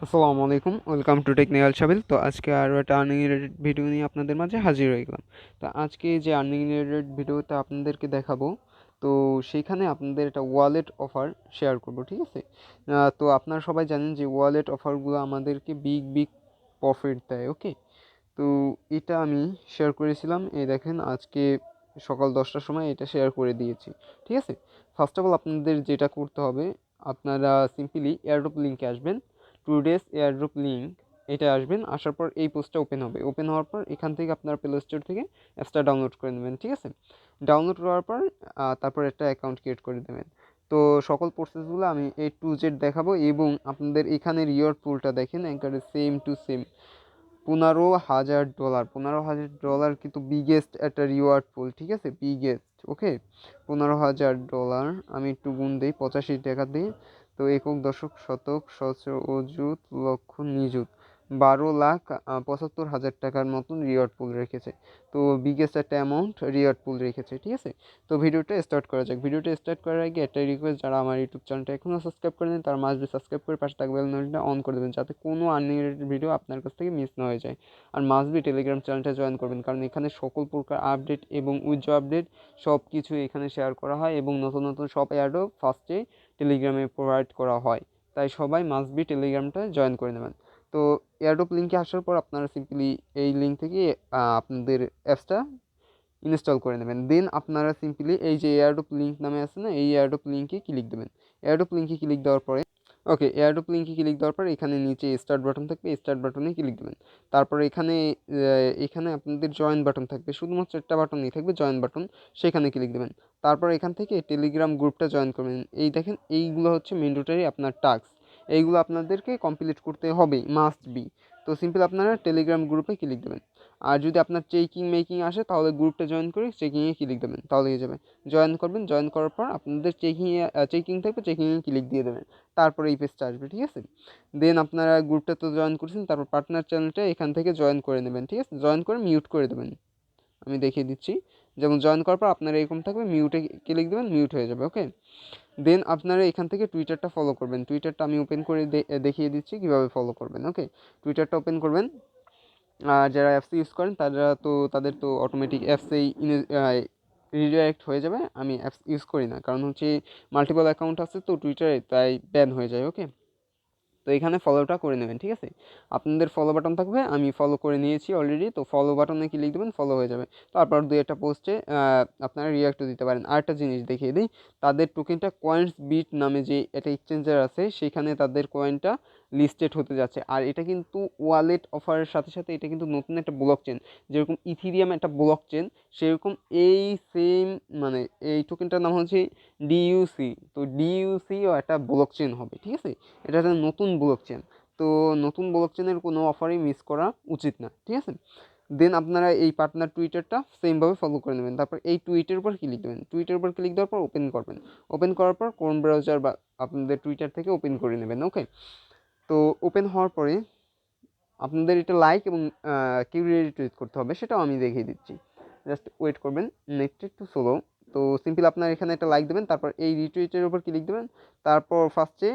আসসালামু আলাইকুম, welcome to technical সাবিল। তো আজকে আরও একটা আর্নিং রিলেটেড ভিডিও নিয়ে আপনাদের মাঝে হাজির হয়ে গেলাম। তো আজকে যে আর্নিং রিলেটেড ভিডিওটা আপনাদেরকে দেখাবো, তো সেইখানে আপনাদের একটা ওয়ালেট অফার শেয়ার করব, ঠিক আছে? তো আপনারা সবাই জানেন যে ওয়ালেট অফারগুলো আমাদেরকে বিগ বিগ প্রফিট দেয়, ওকে? তো এটা আমি শেয়ার করেছিলাম, এই দেখেন আজকে সকাল 10টার সময় এটা শেয়ার করে দিয়েছি, ঠিক আছে? ফার্স্ট অফ অল আপনাদের যেটা করতে হবে, আপনারা সিম্পলি এয়ারড্রপ লিঙ্কে আসবেন, টুডেস এয়ারড্রপ লিঙ্ক, এটা আসবেন। আসার পর এই পোস্টটা ওপেন হবে, ওপেন হওয়ার পর এখান থেকে আপনার প্লে স্টোর থেকে অ্যাপসটা ডাউনলোড করে নেবেন, ঠিক আছে? ডাউনলোড করার পর তারপর একটা অ্যাকাউন্ট ক্রিয়েট করে দেবেন। তো সকল প্রসেসগুলো আমি A to Z দেখাবো, এবং আপনাদের এখানে রিওয়ার্ড পুলটা দেখেন একেবারে সেম টু সেম। $15,000, $15,000 কিন্তু বিগেস্ট একটা রিওয়ার্ড পুল, ঠিক আছে? বিগেস্ট, ওকে? $15,000 আমি একটু গুণ দিই 85 টাকা দিয়ে। তো একক, দশক, শতক, সহস্র, অযুত, লক্ষ, নিযুত, 12,75,000 টাকার মতন রিওয়ার্ড পুল রেখেছে। তো বিগেস্ট একটা অ্যামাউন্ট রিওয়ার্ড পুল রেখেছে, ঠিক আছে? তো ভিডিওটা স্টার্ট করা যাক। ভিডিওটা স্টার্ট করার আগে একটাই রিকোয়েস্ট, যারা আমার ইউটিউব চ্যানেলটা এখনও সাবস্ক্রাইব করেন তারা মাস্ট বি সাবস্ক্রাইব করে পাশে থাকা বেল নোটিফিকেশনটা অন করে দেবেন, যাতে কোনো আর্নিং রিলেটেড ভিডিও আপনার কাছ থেকে মিস না হয়ে যায়। আর মাস্ট বি টেলিগ্রাম চ্যানেলটা জয়েন করবেন, কারণ এখানে সকল প্রকার আপডেট এবং উইথড্র আপডেট সব কিছু এখানে শেয়ার করা হয়, এবং নতুন নতুন সব অ্যাডও ফার্স্টে টেলিগ্রামে প্রোভাইড করা হয়। তাই সবাই মাস্ট বি টেলিগ্রামটা জয়েন করে নেবেন। তো এয়ারড্রপ লিঙ্কে আসার পর আপনারা সিম্পলি এই লিঙ্ক থেকে আপনাদের অ্যাপসটা ইনস্টল করে নেবেন। দেন আপনারা সিম্পলি এই যে এয়ারড্রপ লিঙ্ক নামে আছে না, এই এয়ারড্রপ লিঙ্কে ক্লিক দেবেন। এয়ারড্রপ লিঙ্কে ক্লিক দেওয়ার পরে ওকে, এয়ারড্রপ লিঙ্কে ক্লিক দেওয়ার পর এখানে নিচে স্টার্ট বাটন থাকবে, স্টার্ট বাটনে ক্লিক দেবেন। তারপরে এখানে আপনাদের জয়েন বাটন থাকবে, শুধুমাত্র একটা বাটনই থাকবে, জয়েন বাটন, সেখানে ক্লিক দেবেন। তারপর এখান থেকে টেলিগ্রাম গ্রুপটা জয়েন করবেন। এই দেখেন এইগুলো হচ্ছে ম্যান্ডেটরি আপনার টাস্ক, এইগুলো আপনাদেরকে কমপ্লিট করতে হবে, মাস্ট বি। তো সিম্পল আপনারা টেলিগ্রাম গ্রুপে ক্লিক দেবেন। আর যদি আপনার চেকিং মেকিং আসে তাহলে গ্রুপটা জয়েন করে চেকিংয়ে ক্লিক দেবেন, তাহলে হয়ে যাবে। জয়েন করবেন, জয়েন করার পর আপনাদের চেকিং থাকবে, চেকিংয়ে ক্লিক দিয়ে দেবেন। তারপরে এই পেজটা আসবে, ঠিক আছে? দেন আপনারা গ্রুপটা তো জয়েন করছেন, তারপর পার্টনার চ্যানেলটা এখান থেকে জয়েন করে নেবেন, ঠিক আছে? জয়েন করে মিউট করে দেবেন। আমি দেখিয়ে দিচ্ছি, যেমন জয়েন করার পর আপনার এরকম থাকবে, মিউটে ক্লিক দেবেন, মিউট হয়ে যাবে, ওকে? দেন আপনারা এখান থেকে টুইটারটা ফলো করবেন। টুইটারটা আমি ওপেন করে দেখিয়ে দিচ্ছি কীভাবে ফলো করবেন, ওকে? টুইটারটা ওপেন করবেন। আর যারা অ্যাপস ইউজ করেন তাদের তো অটোমেটিক অ্যাপসেই রিডাইরেক্ট হয়ে যাবে। আমি অ্যাপস ইউজ করি না, কারণ হচ্ছে মাল্টিপল অ্যাকাউন্ট আছে তো টুইটারে, তাই ব্যান হয়ে যায়, ওকে? তো এখানে ফলোটা করে নেবেন, ঠিক আছে? আপনাদের ফলো বাটন থাকবে, আমি ফলো করে নিয়েছি অলরেডি। তো ফলো বাটনে ক্লিক দেবেন, ফলো হয়ে যাবে। তারপর দুই একটা পোস্টে আপনারা রিয়াক্টও দিতে পারেন। আরেকটা জিনিস দেখিয়ে দিই, তাদের টোকেনটা কয়েন্স বিট নামে যে একটা এক্সচেঞ্জার আছে, সেখানে তাদের কয়েনটা লিস্টেড হতে যাচ্ছে। আর এটা কিন্তু ওয়ালেট অফারের সাথে সাথে এটা কিন্তু নতুন একটা ব্লক চেন, যেরকম ইথিরিয়াম একটা ব্লক চেন, সেরকম এই সেম, মানে এই টোকেনটার নাম হচ্ছে ডিইউসি। তো ডিইউসিও একটা ব্লক চেন হবে, ঠিক আছে? এটা একটা নতুন ব্লক চেন। তো নতুন ব্লক চেনের কোনো অফারই মিস করা উচিত না, ঠিক আছে? দেন আপনারা এই পার্টনার টুইটারটা সেমভাবে ফলো করে নেবেন। তারপর এই টুইটের উপর ক্লিক দেবেন, টুইটের উপর ক্লিক দেওয়ার পর ওপেন করবেন। ওপেন করার পর ক্রোম ব্রাউজার বা আপনাদের টুইটার থেকে ওপেন করে নেবেন, ওকে? তো ওপেন হওয়ার পরে আপনাদের এটা লাইক এবং কিউ রিটুইট করতে হবে, সেটাও আমি দেখিয়ে দিচ্ছি। জাস্ট ওয়েট করবেন, নেটটা একটু স্লো। তো সিম্পল আপনার এখানে একটা লাইক দেবেন, তারপর এই রিটুইটের উপর ক্লিক দেবেন। তারপর ফার্স্টে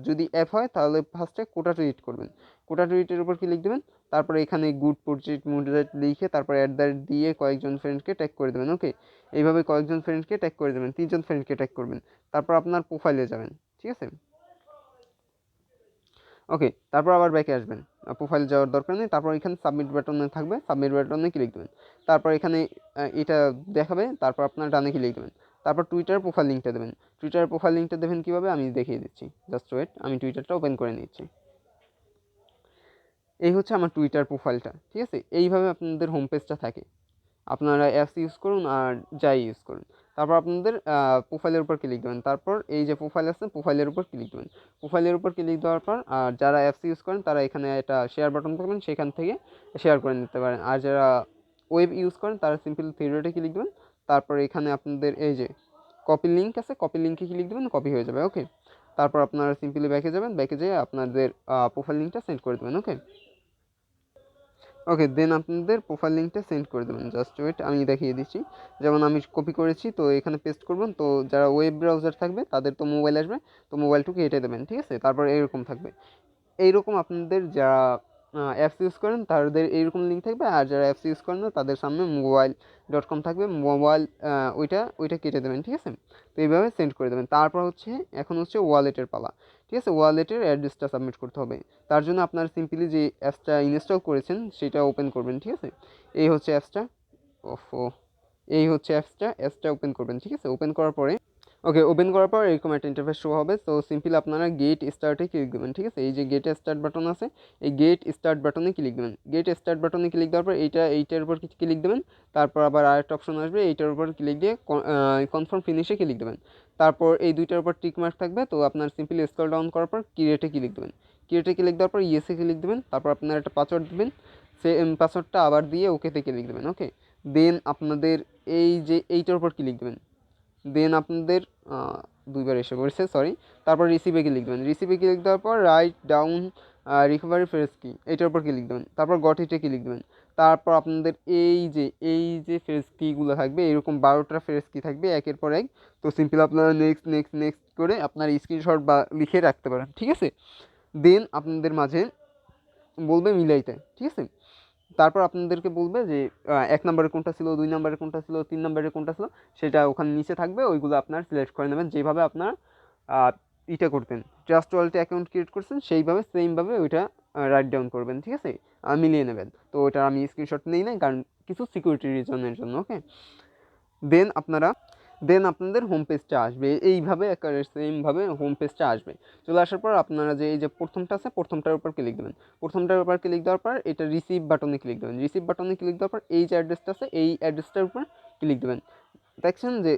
যদি অ্যাপ হয় তাহলে ফার্স্টে কোটা টুইট করবেন, কোটা টুইটের উপর ক্লিক দেবেন। তারপরে এখানে গুড পোর্ট্রেট মোডারেট লিখে তারপর দিয়ে কয়েকজন ফ্রেন্ডকে ট্যাগ করে দেবেন, ওকে? এইভাবে কয়েকজন ফ্রেন্ডকে ট্যাগ করে দেবেন, 3জন ফ্রেন্ডকে ট্যাগ করবেন। তারপর আপনার প্রোফাইলে যাবেন, ঠিক আছে? ওকে, তারপর আবার ব্যাকে আসবেন, প্রোফাইল যাওয়ার দরকার নেই। তারপর এখানে সাবমিট বাটনে থাকবে, সাবমিট বাটনে ক্লিক দেবেন। তারপর এখানে এটা দেখাবে, তারপর আপনার ডানে ক্লিক দেবেন। তারপর টুইটার প্রোফাইল লিঙ্কটা দেবেন। টুইটারের প্রোফাইল লিঙ্কটা দেবেন কীভাবে আমি দেখিয়ে দিচ্ছি, জাস্ট ওয়েট, আমি টুইটারটা ওপেন করে নিচ্ছি। এই হচ্ছে আমার টুইটার প্রোফাইলটা, ঠিক আছে? এইভাবে আপনাদের হোম পেজটা থাকে। আপনারা অ্যাপস ইউজ করুন আর যাই ইউজ করুন। তারপর আপনাদের প্রোফাইলের উপর ক্লিক দেবেন। তারপর এই যে প্রোফাইল আছে, প্রোফাইলের উপর ক্লিক দেবেন। প্রোফাইলের উপর ক্লিক দেওয়ার পর আর যারা অ্যাপস ইউজ করেন তারা এখানে একটা শেয়ার বাটন পাবেন, সেখান থেকে শেয়ার করে নিতে পারেন। আর যারা ওয়েব ইউজ করেন তারা সিম্পল থ্রি ক্লিক দেবেন। তারপর এখানে আপনাদের এই যে কপি লিঙ্ক আছে, কপি লিঙ্কে ক্লিক দেবেন, কপি হয়ে যাবে, ওকে? তারপর আপনারা সিম্পলি ব্যাকে যাবেন, ব্যাকে যেয়ে আপনাদের প্রোফাইল লিঙ্কটা সেন্ড করে দেবেন, ওকে? ওকে, দেন আপনাদের প্রোফাইল লিঙ্কটা সেন্ড করে দেবেন। জাস্ট ওয়েট, আমি দেখিয়ে দিচ্ছি। যেমন আমি কপি করেছি, তো এখানে পেস্ট করবেন। তো যারা ওয়েব ব্রাউজার থাকবে তাদের তো মোবাইল আসবে, তো মোবাইলটুকু এঁটে দেবেন, ঠিক আছে? তারপর এরকম থাকবে। এইরকম আপনাদের যারা অ্যাপস ইউজ করেন তাদের এইরকম লিঙ্ক থাকবে, আর যারা অ্যাপস ইউজ করেন না তাদের সামনে মোবাইল.com থাকবে, ওইটা কেটে দেবেন, ঠিক আছে। তো এইভাবে সেন্ড করে দেবেন। তারপর হচ্ছে এখন হচ্ছে ওয়ালেটের পালা, ঠিক আছে। ওয়ালেটের অ্যাড্রেসটা সাবমিট করতে হবে। তার জন্য আপনারা সিম্পলি যে অ্যাপসটা ইনস্টল করেছেন সেটা ওপেন করবেন, ঠিক আছে। এই হচ্ছে অ্যাপসটা, এই হচ্ছে অ্যাপসটা ওপেন করবেন, ঠিক আছে। ওপেন করার পরে ওপেন করার পর এরকম একটা ইন্টারফেস শো হবে। তো সিম্পলি আপনারা গেট স্টার্টে ক্লিক দেবেন, ঠিক আছে। এই যে গেট স্টার্ট বাটন আছে, এই গেট স্টার্ট বাটনে ক্লিক দেবেন। গেট স্টার্ট বাটনে ক্লিক দেওয়ার পর এইটার উপর ক্লিক দেবেন। তারপর আবার আরেকটা অপশন আসবে, এইটার উপর ক্লিক দিয়ে কনফার্ম ফিনিশে ক্লিক দেবেন। তারপর এই দুইটার উপর টিক মার্ক থাকবে। তো আপনার সিম্পলি স্ক্রল ডাউন করার পর ক্রিয়েটে ক্লিক দেবেন। ক্রিয়েটে ক্লিক দেওয়ার পর ইয়েসে ক্লিক দেবেন। তারপর আপনার একটা পাসওয়ার্ড দেবেন, সে পাসওয়ার্ডটা আবার দিয়ে ওকেতে ক্লিক দেবেন। দেন আপনাদের এই যে এইটার উপর ক্লিক দেবেন। দেন আপনাদের দুইবার এসে পড়েছে, সরি। তারপর রিসিভে ক্লিক দেবেন। রিসিভে ক্লিক দেওয়ার পর রাইট ডাউন রিকভারি ফ্রেজ কি, এটার উপর ক্লিক দেবেন। তারপর গট ইটে ক্লিক দেবেন। তারপর আপনাদের এই যে ফ্রেজ কিগুলো থাকবে, এরকম 12টা ফ্রেজ কি থাকবে একের পর এক। তো সিম্পল আপনারা নেক্সট করে আপনার স্ক্রিনশট বা লিখে রাখতে পারেন, ঠিক আছে। দেন আপনাদের মাঝে বলবে মিলাইতে, ঠিক আছে। তারপর আপনাদেরকে বলবে যে 1 নম্বরে কোনটা ছিল, 2 নম্বরে কোনটা ছিল, 3 নম্বরে কোনটা ছিল, সেটা ওখানে নিচে থাকবে। ওইগুলো আপনার সিলেক্ট করে নেবেন, যেভাবে আপনার ইটা করতেন, ট্রাস্ট ওয়ালেটে অ্যাকাউন্ট ক্রিয়েট করছেন সেইভাবে সেমভাবে ওইটা রাইট ডাউন করবেন, ঠিক আছে। মিলিয়ে নেবেন। তো ওইটা আমি স্ক্রিনশট নেই না, কারণ কিছু সিকিউরিটি রিজনের জন্য। দেন আপনাদের হোম পেজটা আসবে এইভাবে, একেবারে সেমভাবে হোম পেজটা আসবে। চলে আসার পর আপনারা যে এই যে প্রথমটা আছে, প্রথমটার উপর ক্লিক দেবেন। প্রথমটার উপর ক্লিক দেওয়ার পর এটা রিসিভ বাটনে ক্লিক দেবেন। রিসিভ বাটনে ক্লিক দেওয়ার পর এই যে অ্যাড্রেসটা আছে, এই অ্যাড্রেসটার উপর ক্লিক দেবেন। দেখছেন যে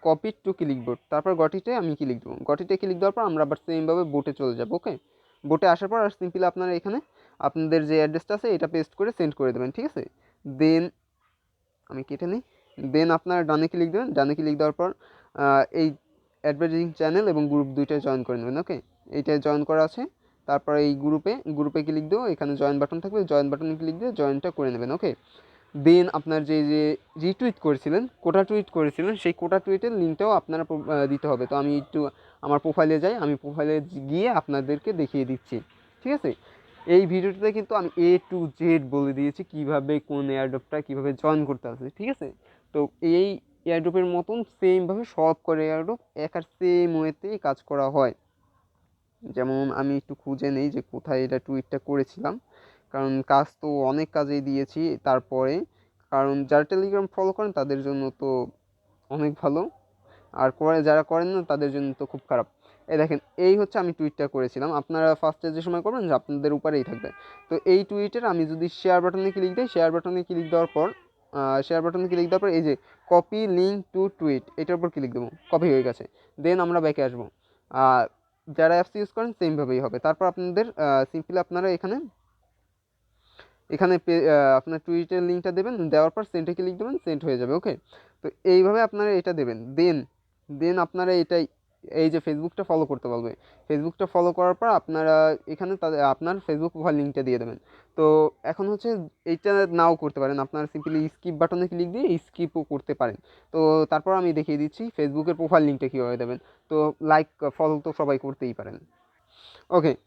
কপি টু ক্লিকবোর্ড, তারপর গটিতে আমি ক্লিক দেবো। গটিতে ক্লিক দেওয়ার পর আমরা আবার সেমভাবে বোটে চলে যাবো। বোটে আসার পর আর সিম্পলি আপনারা এখানে আপনাদের যে অ্যাড্রেসটা আছে এটা পেস্ট করে সেন্ড করে দেবেন, ঠিক আছে। দেন আমি কেটে নিই। দেন আপনারা ডানে ক্লিক দেবেন। ডানে ক্লিক দেওয়ার পর এই অ্যাডভার্টাইজিং চ্যানেল এবং গ্রুপ দুইটায় জয়েন করে নেবেন। এইটায় জয়েন করা আছে। তারপর এই গ্রুপে ক্লিক দেবো, এখানে জয়েন বাটন থাকবে, জয়েন বাটনে ক্লিক দিয়ে জয়েনটা করে নেবেন। দেন আপনার যে রিটুইট করেছিলেন, কোটা টুইট করেছিলেন, সেই কোটা টুইটের লিঙ্কটাও আপনারা দিতে হবে। তো আমি একটু আমার প্রোফাইলে যাই, আমি প্রোফাইলে গিয়ে আপনাদেরকে দেখিয়ে দিচ্ছি, ঠিক আছে। এই ভিডিওটাতে কিন্তু আমি A to Z বলে দিয়েছি কীভাবে কোন এয়ারড্রপটা কীভাবে জয়েন করতে হবে, ঠিক আছে। তো এই এয়ারড্রপের মতন সেমভাবে সব করে এয়ারড্রপ আর সেম ওয়েতেই কাজ করা হয়। যেমন আমি একটু খুঁজে নেই যে কোথায় এটা টুইটটা করেছিলাম, কারণ কাজ তো অনেক কাজেই দিয়েছি। তারপরে কারণ যারা টেলিগ্রাম ফলো করেন তাদের জন্য তো অনেক ভালো, আর যারা করেন না তাদের জন্য তো খুব খারাপ। এই দেখেন, এই হচ্ছে আমি টুইটটা করেছিলাম। আপনারা ফার্স্টে যে সময় করবেন যে আপনাদের উপরেই থাকবে। তো এই টুইটের আমি যদি শেয়ার বাটনে ক্লিক দিই, শেয়ার বাটনে ক্লিক দেওয়ার পর এই যে কপি লিঙ্ক টু টুইট, এটার উপর ক্লিক দেবো, কপি হয়ে গেছে। দেন আমরা ব্যাকে আসবো। যারা অ্যাপস ইউজ করেন সেমভাবেই হবে। তারপর আপনাদের সিম্পলি আপনারা এখানে আপনার টুইটের লিঙ্কটা দেবেন, দেওয়ার পর সেন্ডে ক্লিক দেবেন, সেন্ড হয়ে যাবে। তো এইভাবে আপনারা এটা দেবেন। দেন আপনারা এই যে ফেসবুকটা ফলো করতে বলবে, ফেসবুকটা ফলো করার পর আপনারা এখানে আপনার ফেসবুক প্রোফাইল লিঙ্কটা দিয়ে দেবেন। তো এখন হচ্ছে এইটা নাও করতে পারেন, আপনারা সিম্পলি স্কিপ বাটনে ক্লিক দিয়ে স্কিপও করতে পারেন। তো তারপর আমি দেখিয়ে দিচ্ছি ফেসবুকের প্রোফাইল লিঙ্কটা কীভাবে দেবেন। তো লাইক ফলো তো সবাই করতেই পারেন।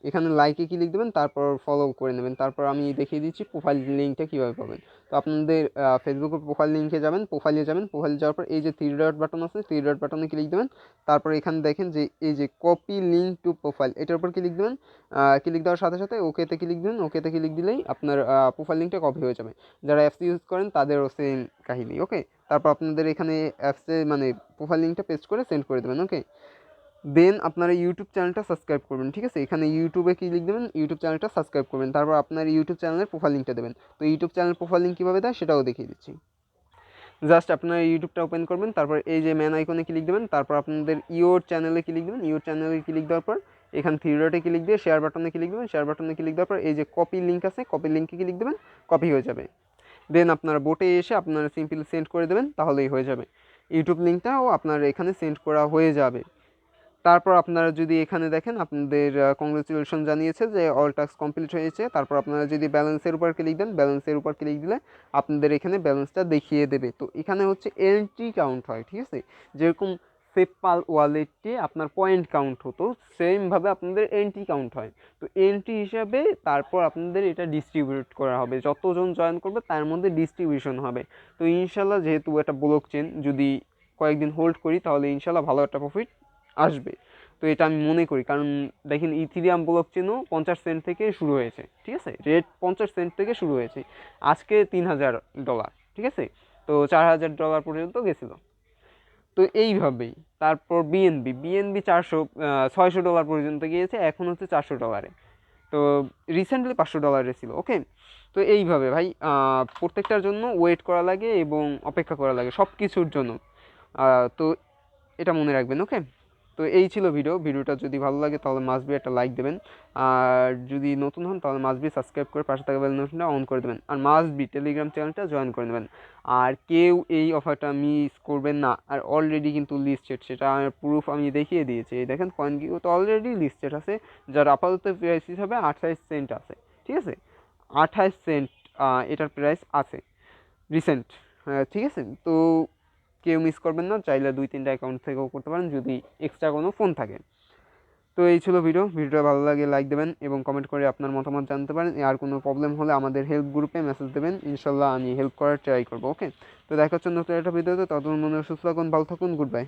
এখানে লাইকে ক্লিক দেবেন, তারপর ফলো করে নেবেন। তারপর আমি দেখিয়ে দিচ্ছি প্রোফাইল লিঙ্কটা কীভাবে পাবেন। তো আপনাদের ফেসবুকের প্রোফাইল লিঙ্কে যাবেন, প্রোফাইলে যাওয়ার পর এই যে 3 ডট বাটন আছে, 3 ডট বাটনে ক্লিক দেবেন। তারপর এখানে দেখেন যে এই যে কপি লিঙ্ক টু প্রোফাইল, এটার উপর ক্লিক দেবেন। ক্লিক দেওয়ার সাথে সাথে ওকেতে ক্লিক দেবেন। ওকেতে ক্লিক দিলেই আপনার প্রোফাইল লিঙ্কটা কপি হয়ে যাবে। যারা অ্যাপস ইউজ করেন তাদেরও সেম কাহিনী। তারপর আপনাদের এখানে অ্যাপসে মানে প্রোফাইল লিঙ্কটা পেস্ট করে সেন্ড করে দেবেন। দেন আপনারা ইউটিউব চ্যানেলটা সাবস্ক্রাইব করবেন, ঠিক আছে। এখানে ইউটিউবে ক্লিক দেবেন, ইউটিউব চ্যানেলটা সাবস্ক্রাইব করবেন। তারপর আপনার ইউটিউব চ্যানেলের প্রোফাইল লিঙ্কটা দেবেন। তো ইউটিউব চ্যানেল প্রোফাইল লিঙ্ক কীভাবে দেয় সেটাও দেখিয়ে দিচ্ছি। জাস্ট আপনারা ইউটিউবটা ওপেন করবেন, তারপর এই যে ম্যান আইকনে ক্লিক দেবেন। তারপর আপনাদের ইওর চ্যানেলে ক্লিক দেবেন। ইওর চ্যানেলে ক্লিক দেওয়ার পর এখানে 3 ডটে ক্লিক দিয়ে শেয়ার বাটনে ক্লিক দেবেন। শেয়ার বাটনে ক্লিক দেওয়ার পর এই যে কপি লিঙ্ক আছে, কপি লিঙ্কে ক্লিক দেবেন, কপি হয়ে যাবে। দেন আপনারা বোটে এসে আপনারা সিম্পলি সেন্ড করে দেবেন, তাহলেই হয়ে যাবে। ইউটিউব লিঙ্কটাও আপনার এখানে সেন্ড করা হয়ে যাবে। তারপর আপনারা যদি এখানে দেখেন আপনাদের কংগ্রেচুলেশন জানিয়েছে যে অল টাস্ক কমপ্লিট হয়েছে। তারপর আপনারা যদি ব্যালেন্সের উপর ক্লিক দেন, ব্যালেন্সের উপর ক্লিক দিলে আপনাদের এখানে ব্যালেন্সটা দেখিয়ে দেবে। তো এখানে হচ্ছে এন্ট্রি কাউন্ট হয়, ঠিক আছে। যেরকম পেপ্যাল ওয়ালেটে আপনার পয়েন্ট কাউন্ট হতো, সেমভাবে আপনাদের এন্ট্রি কাউন্ট হয়। তো এন্ট্রি হিসাবে তারপর আপনাদের এটা ডিস্ট্রিবিউট করা হবে, যতজন জয়েন করবে তার মধ্যে ডিস্ট্রিবিউশন হবে। তো ইনশাল্লাহ যেহেতু এটা ব্লক চেন, যদি কয়েকদিন হোল্ড করি তাহলে ইনশাল্লাহ ভালো একটা প্রফিট আসবে। তো এটা আমি মনে করি, কারণ দেখেন ইথিরিয়াম ব্লক চেনও 50 সেন্ট থেকে শুরু হয়েছে, ঠিক আছে, রেট 50 সেন্ট থেকে শুরু হয়েছে, আজকে $3000, ঠিক আছে। তো $4000 পর্যন্ত গেছিলো। তো এইভাবেই তারপর বিএনবি $600 পর্যন্ত গিয়েছে, এখন হচ্ছে $400। তো রিসেন্টলি $500 ছিল। ওকে, তো এইভাবে ভাই প্রত্যেকটার জন্য ওয়েট করা লাগে এবং অপেক্ষা করা লাগে সব কিছুর জন্য। তো এটা মনে রাখবেন। ওকে, তো এই ছিল ভিডিওটা যদি ভালো লাগে তাহলে মাস্ট বি একটা লাইক দেবেন, আর যদি নতুন হন তাহলে মাস্ট বি সাবস্ক্রাইব করে পাশে থাকা বেল নোটিফিকেশনটা অন করে দেবেন, আর মাস্ট বি টেলিগ্রাম চ্যানেলটা জয়েন করে নেবেন। আর কেউ এই অফারটা মিস করবেন না। আর অলরেডি কিন্তু লিস্টেড, সেটা প্রুফ আমি দেখিয়ে দিয়েছি। এই দেখেন কয়েনগুলো তো অলরেডি লিস্টেড আছে, যার আপাতত প্রাইস হিসাবে 28 সেন্ট আছে, ঠিক আছে, 28 সেন্ট এটার প্রাইস আছে রিসেন্ট, ঠিক আছে। তো কেউ মিস করবেন না, চাইলে 2-3টা অ্যাকাউন্ট থেকেও করতে পারেন যদি এক্সট্রা কোনো ফোন থাকে। তো এই ছিল ভিডিওটা ভালো লাগে লাইক দেবেন এবং কমেন্ট করে আপনার মতামত জানতে পারেন। আর কোনো প্রবলেম হলে আমাদের হেল্প গ্রুপে মেসেজ দেবেন, ইনশাল্লাহ আমি হেল্প করার ট্রাই করবো। ওকে, তো দেখা হচ্ছে নতুন একটা ভিডিওতে, ততক্ষণ মনে সুস্থ থাকুন, ভালো থাকুন, গুড বাই।